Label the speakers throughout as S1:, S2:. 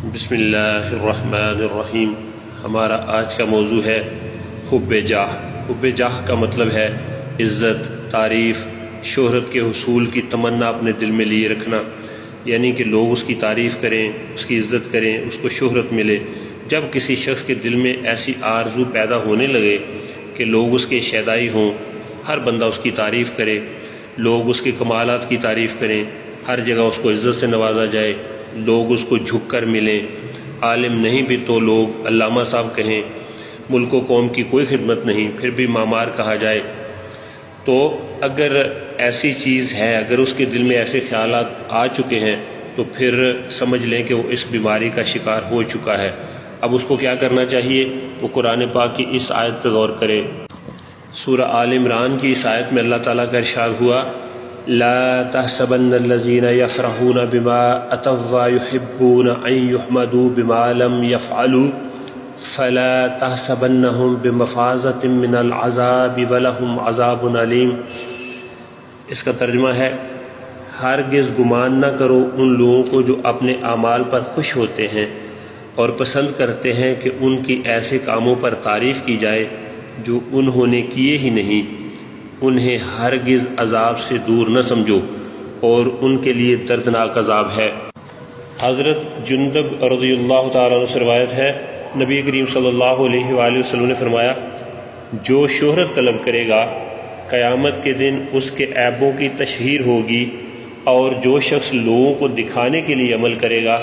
S1: بسم اللہ الرحمن الرحیم۔ ہمارا آج کا موضوع ہے حب جاہ۔ حب جاہ کا مطلب ہے عزت، تعریف، شہرت کے حصول کی تمنا اپنے دل میں لیے رکھنا، یعنی کہ لوگ اس کی تعریف کریں، اس کی عزت کریں، اس کو شہرت ملے۔ جب کسی شخص کے دل میں ایسی آرزو پیدا ہونے لگے کہ لوگ اس کے شیدائی ہوں، ہر بندہ اس کی تعریف کرے، لوگ اس کے کمالات کی تعریف کریں، ہر جگہ اس کو عزت سے نوازا جائے، لوگ اس کو جھک کر ملیں، عالم نہیں بھی تو لوگ علامہ صاحب کہیں، ملک و قوم کی کوئی خدمت نہیں پھر بھی مامار کہا جائے، تو اگر ایسی چیز ہے، اگر اس کے دل میں ایسے خیالات آ چکے ہیں تو پھر سمجھ لیں کہ وہ اس بیماری کا شکار ہو چکا ہے۔ اب اس کو کیا کرنا چاہیے؟ وہ قرآن پاک کی اس آیت پہ غور کرے۔ سورہ آل عمران کی اس آیت میں اللہ تعالیٰ کا ارشاد ہوا، لا تحسبن الذين يفرحون بما أتوا ويحبون أن يحمدوا بما لم يفعلوا فلا تحسبنهم بمفازة من العذاب ولهم عذاب عليم۔ اس کا ترجمہ ہے، ہرگز گمان نہ کرو ان لوگوں کو جو اپنے اعمال پر خوش ہوتے ہیں اور پسند کرتے ہیں کہ ان کی ایسے کاموں پر تعریف کی جائے جو انہوں نے کیے ہی نہیں، انہیں ہرگز عذاب سے دور نہ سمجھو اور ان کے لیے دردناک عذاب ہے۔ حضرت جندب رضی اللہ تعالیٰ عنہ سے روایت ہے، نبی کریم صلی اللہ علیہ وآلہ وسلم نے فرمایا، جو شہرت طلب کرے گا قیامت کے دن اس کے عیبوں کی تشہیر ہوگی، اور جو شخص لوگوں کو دکھانے کے لیے عمل کرے گا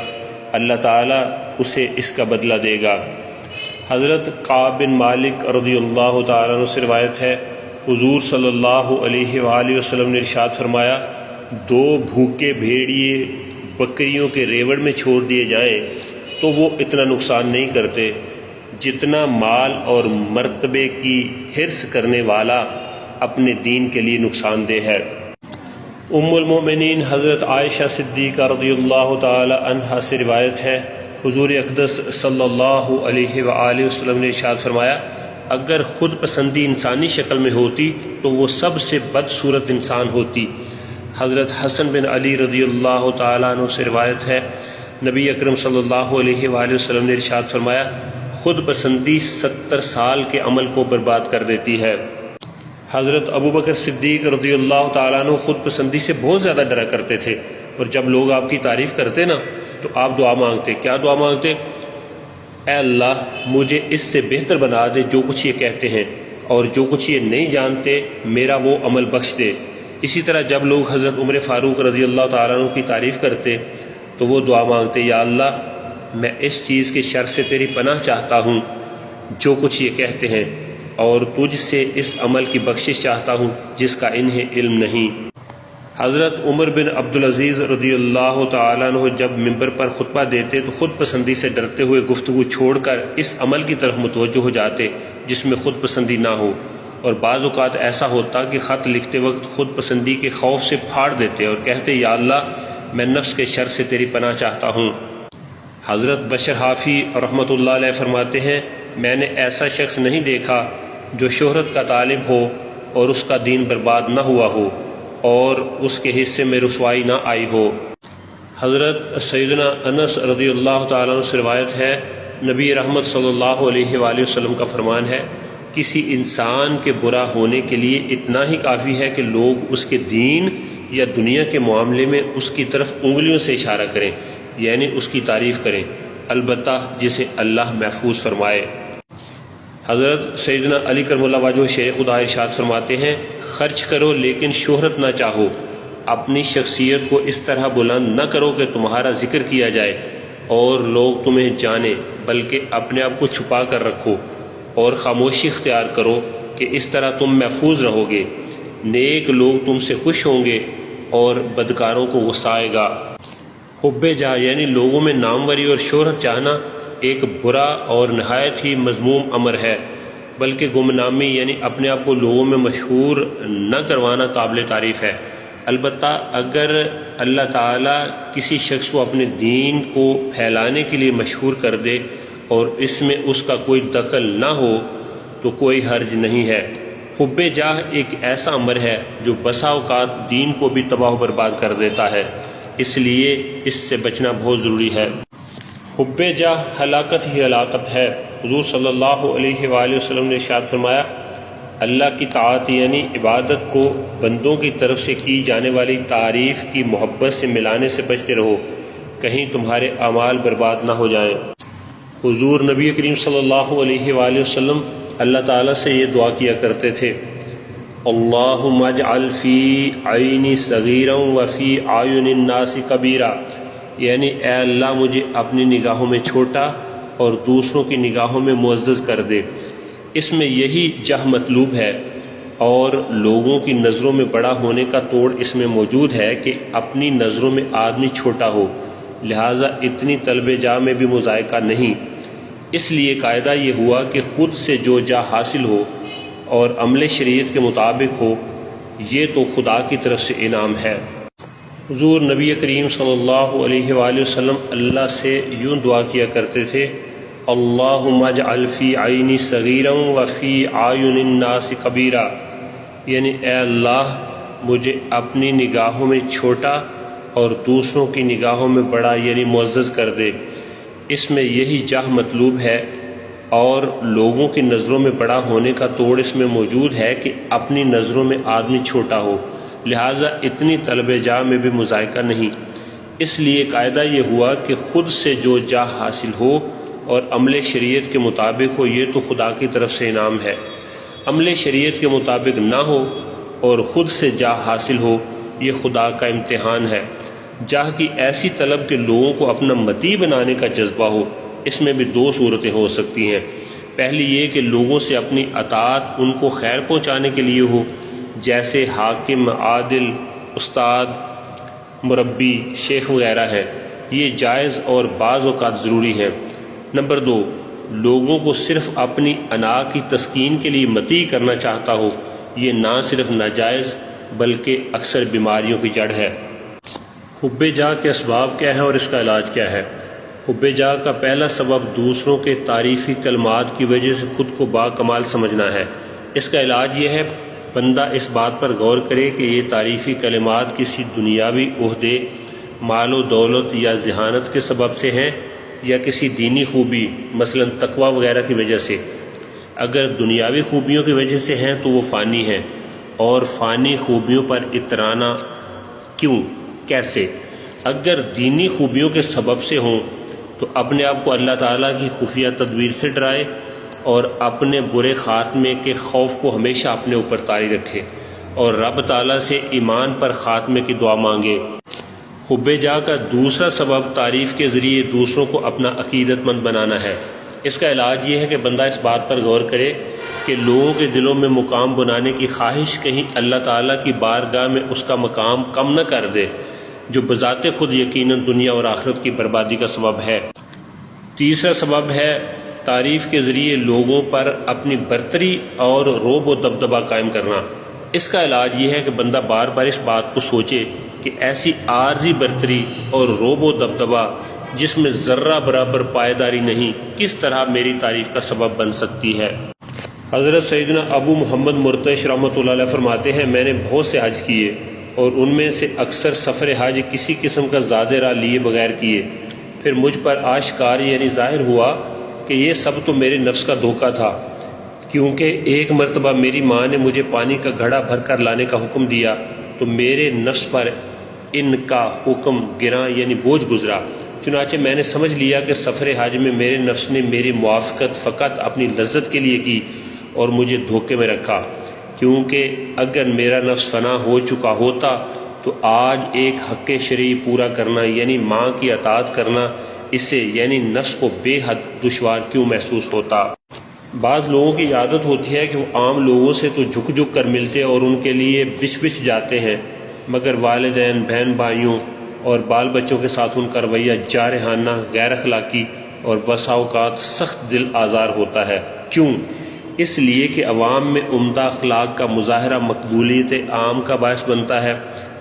S1: اللہ تعالیٰ اسے اس کا بدلہ دے گا۔ حضرت کعب بن مالک رضی اللہ تعالیٰ عنہ سے روایت ہے، حضور صلی اللہ علیہ وآلہ وسلم نے ارشاد فرمایا، دو بھوکے بھیڑیے بکریوں کے ریوڑ میں چھوڑ دیے جائیں تو وہ اتنا نقصان نہیں کرتے جتنا مال اور مرتبے کی حرص کرنے والا اپنے دین کے لیے نقصان دہ ہے۔ ام المؤمنین حضرت عائشہ صدیقہ رضی اللہ تعالی عنہا سے روایت ہے، حضور اقدس صلی اللہ علیہ وآلہ وسلم نے ارشاد فرمایا، اگر خود پسندی انسانی شکل میں ہوتی تو وہ سب سے بدصورت انسان ہوتی۔ حضرت حسن بن علی رضی اللہ تعالیٰ عنہ سے روایت ہے، نبی اکرم صلی اللہ علیہ وآلہ وسلم نے ارشاد فرمایا، خود پسندی 70 سال کے عمل کو برباد کر دیتی ہے۔ حضرت ابو بکر صدیق رضی اللہ تعالیٰ عنہ خود پسندی سے بہت زیادہ ڈرا کرتے تھے، اور جب لوگ آپ کی تعریف کرتے نا تو آپ دعا مانگتے۔ کیا دعا مانگتے؟ اے اللہ مجھے اس سے بہتر بنا دے جو کچھ یہ کہتے ہیں، اور جو کچھ یہ نہیں جانتے میرا وہ عمل بخش دے۔ اسی طرح جب لوگ حضرت عمر فاروق رضی اللہ تعالیٰ عنہ کی تعریف کرتے تو وہ دعا مانگتے، یا اللہ میں اس چیز کے شر سے تیری پناہ چاہتا ہوں جو کچھ یہ کہتے ہیں، اور تجھ سے اس عمل کی بخشش چاہتا ہوں جس کا انہیں علم نہیں۔ حضرت عمر بن عبدالعزیز رضی اللہ تعالیٰ عنہ جب منبر پر خطبہ دیتے تو خود پسندی سے ڈرتے ہوئے گفتگو چھوڑ کر اس عمل کی طرف متوجہ ہو جاتے جس میں خود پسندی نہ ہو، اور بعض اوقات ایسا ہوتا کہ خط لکھتے وقت خود پسندی کے خوف سے پھاڑ دیتے اور کہتے، یا اللہ میں نفس کے شر سے تیری پناہ چاہتا ہوں۔ حضرت بشر حافی رحمۃ اللہ علیہ فرماتے ہیں، میں نے ایسا شخص نہیں دیکھا جو شہرت کا طالب ہو اور اس کا دین برباد نہ ہوا ہو اور اس کے حصے میں رسوائی نہ آئی ہو۔ حضرت سیدنا انس رضی اللہ تعالیٰ عنہ سے روایت ہے، نبی رحمت صلی اللہ علیہ وآلہ وسلم کا فرمان ہے، کسی انسان کے برا ہونے کے لیے اتنا ہی کافی ہے کہ لوگ اس کے دین یا دنیا کے معاملے میں اس کی طرف انگلیوں سے اشارہ کریں، یعنی اس کی تعریف کریں، البتہ جسے اللہ محفوظ فرمائے۔ حضرت سیدنا علی کرم اللہ وجہہ شیر خدا ارشاد فرماتے ہیں، خرچ کرو لیکن شہرت نہ چاہو، اپنی شخصیت کو اس طرح بلند نہ کرو کہ تمہارا ذکر کیا جائے اور لوگ تمہیں جانیں، بلکہ اپنے آپ کو چھپا کر رکھو اور خاموشی اختیار کرو کہ اس طرح تم محفوظ رہو گے، نیک لوگ تم سے خوش ہوں گے اور بدکاروں کو غصہ آئے گا۔ حب جاہ یعنی لوگوں میں ناموری اور شہرت چاہنا ایک برا اور نہایت ہی مذموم امر ہے، بلکہ گمنامی یعنی اپنے آپ کو لوگوں میں مشہور نہ کروانا قابل تعریف ہے۔ البتہ اگر اللہ تعالیٰ کسی شخص کو اپنے دین کو پھیلانے کے لیے مشہور کر دے اور اس میں اس کا کوئی دخل نہ ہو تو کوئی حرج نہیں ہے۔ حب جاہ ایک ایسا امر ہے جو بسا اوقات دین کو بھی تباہ و برباد کر دیتا ہے، اس لیے اس سے بچنا بہت ضروری ہے۔ حب جاہ ہلاکت ہی ہلاکت ہے۔ حضور صلی اللہ علیہ وآلہ وسلم نے ارشاد فرمایا، اللہ کی طاعت یعنی عبادت کو بندوں کی طرف سے کی جانے والی تعریف کی محبت سے ملانے سے بچتے رہو، کہیں تمہارے اعمال برباد نہ ہو جائیں۔ حضور نبی کریم صلی اللہ علیہ وآلہ وسلم اللہ تعالیٰ سے یہ دعا کیا کرتے تھے، اللہم اجعل فی عینی صغیرا وفی اعین الناس کبیرا، یعنی اے اللہ مجھے اپنی نگاہوں میں چھوٹا اور دوسروں کی نگاہوں میں معزز کر دے۔ اس میں یہی جہ مطلوب ہے، اور لوگوں کی نظروں میں بڑا ہونے کا توڑ اس میں موجود ہے کہ اپنی نظروں میں آدمی چھوٹا ہو، لہٰذا اتنی طلب جاہ میں بھی مذائقہ نہیں۔ اس لیے قاعدہ یہ ہوا کہ خود سے جو جاہ حاصل ہو اور عمل شریعت کے مطابق ہو، یہ تو خدا کی طرف سے انعام ہے۔ حضور نبی کریم صلی اللہ علیہ وآلہ وسلم اللہ سے یوں دعا کیا کرتے تھے، اللہم اجعل فی عینی صغیرا وفی اعین الناس کبیرا، یعنی اے اللہ مجھے اپنی نگاہوں میں چھوٹا اور دوسروں کی نگاہوں میں بڑا یعنی معزز کر دے۔ اس میں یہی جاہ مطلوب ہے، اور لوگوں کی نظروں میں بڑا ہونے کا توڑ اس میں موجود ہے کہ اپنی نظروں میں آدمی چھوٹا ہو، لہٰذا اتنی طلب جاہ میں بھی مذائقہ نہیں۔ اس لیے قاعدہ یہ ہوا کہ خود سے جو جاہ حاصل ہو اور عمل شریعت کے مطابق ہو، یہ تو خدا کی طرف سے انعام ہے۔ عمل شریعت کے مطابق نہ ہو اور خود سے جاہ حاصل ہو، یہ خدا کا امتحان ہے۔ جاہ کی ایسی طلب کہ لوگوں کو اپنا مطیع بنانے کا جذبہ ہو، اس میں بھی دو صورتیں ہو سکتی ہیں۔ پہلی یہ کہ لوگوں سے اپنی اطاعت ان کو خیر پہنچانے کے لیے ہو، جیسے حاکم، عادل، استاد، مربی، شیخ وغیرہ ہے، یہ جائز اور بعض اوقات ضروری ہے۔ نمبر دو، لوگوں کو صرف اپنی انا کی تسکین کے لیے مطیع کرنا چاہتا ہو، یہ نہ صرف ناجائز بلکہ اکثر بیماریوں کی جڑ ہے۔ حب جاہ کے اسباب کیا ہیں اور اس کا علاج کیا ہے؟ حب جاہ کا پہلا سبب دوسروں کے تعریفی کلمات کی وجہ سے خود کو با کمال سمجھنا ہے۔ اس کا علاج یہ ہے، بندہ اس بات پر غور کرے کہ یہ تعریفی کلمات کسی دنیاوی عہدے، مال و دولت یا ذہانت کے سبب سے ہیں یا کسی دینی خوبی مثلا تقوی وغیرہ کی وجہ سے۔ اگر دنیاوی خوبیوں کی وجہ سے ہیں تو وہ فانی ہیں، اور فانی خوبیوں پر اترانا کیوں، کیسے؟ اگر دینی خوبیوں کے سبب سے ہوں تو اپنے آپ کو اللہ تعالیٰ کی خفیہ تدبیر سے ڈرائے اور اپنے برے خاتمے کے خوف کو ہمیشہ اپنے اوپر طاری رکھے، اور رب تعالیٰ سے ایمان پر خاتمے کی دعا مانگے۔ حب جاہ کا دوسرا سبب تعریف کے ذریعے دوسروں کو اپنا عقیدت مند بنانا ہے۔ اس کا علاج یہ ہے کہ بندہ اس بات پر غور کرے کہ لوگوں کے دلوں میں مقام بنانے کی خواہش کہیں اللہ تعالیٰ کی بارگاہ میں اس کا مقام کم نہ کر دے، جو بذات خود یقیناً دنیا اور آخرت کی بربادی کا سبب ہے۔ تیسرا سبب ہے تعریف کے ذریعے لوگوں پر اپنی برتری اور رعب و دبدبہ قائم کرنا۔ اس کا علاج یہ ہے کہ بندہ بار بار اس بات کو سوچے کہ ایسی عارضی برتری اور رعب و دبدبہ جس میں ذرہ برابر پائیداری نہیں، کس طرح میری تعریف کا سبب بن سکتی ہے۔ حضرت سیدنا ابو محمد مرتعش رحمۃ اللہ علیہ فرماتے ہیں، میں نے بہت سے حج کیے اور ان میں سے اکثر سفر حج کسی قسم کا زاد راہ لیے بغیر کیے، پھر مجھ پر آشکار یعنی ظاہر ہوا کہ یہ سب تو میرے نفس کا دھوکہ تھا، کیونکہ ایک مرتبہ میری ماں نے مجھے پانی کا گھڑا بھر کر لانے کا حکم دیا تو میرے نفس پر ان کا حکم گراں یعنی بوجھ گزرا، چنانچہ میں نے سمجھ لیا کہ سفر حج میں میرے نفس نے میری موافقت فقط اپنی لذت کے لیے کی اور مجھے دھوکے میں رکھا، کیونکہ اگر میرا نفس فنا ہو چکا ہوتا تو آج ایک حق شرعی پورا کرنا یعنی ماں کی اطاعت کرنا اسے یعنی نفس کو بے حد دشوار کیوں محسوس ہوتا۔ بعض لوگوں کی عادت ہوتی ہے کہ وہ عام لوگوں سے تو جھک جھک کر ملتے اور ان کے لیے بچ بچ جاتے ہیں، مگر والدین، بہن بھائیوں اور بال بچوں کے ساتھ ان کا رویہ جارحانہ، غیر اخلاقی اور بسا اوقات سخت دل آزار ہوتا ہے۔ کیوں؟ اس لیے کہ عوام میں عمدہ اخلاق کا مظاہرہ مقبولیت عام کا باعث بنتا ہے،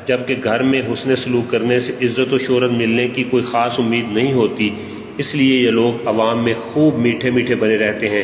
S1: جبکہ گھر میں حسن سلوک کرنے سے عزت و شہرت ملنے کی کوئی خاص امید نہیں ہوتی۔ اس لیے یہ لوگ عوام میں خوب میٹھے میٹھے بنے رہتے ہیں،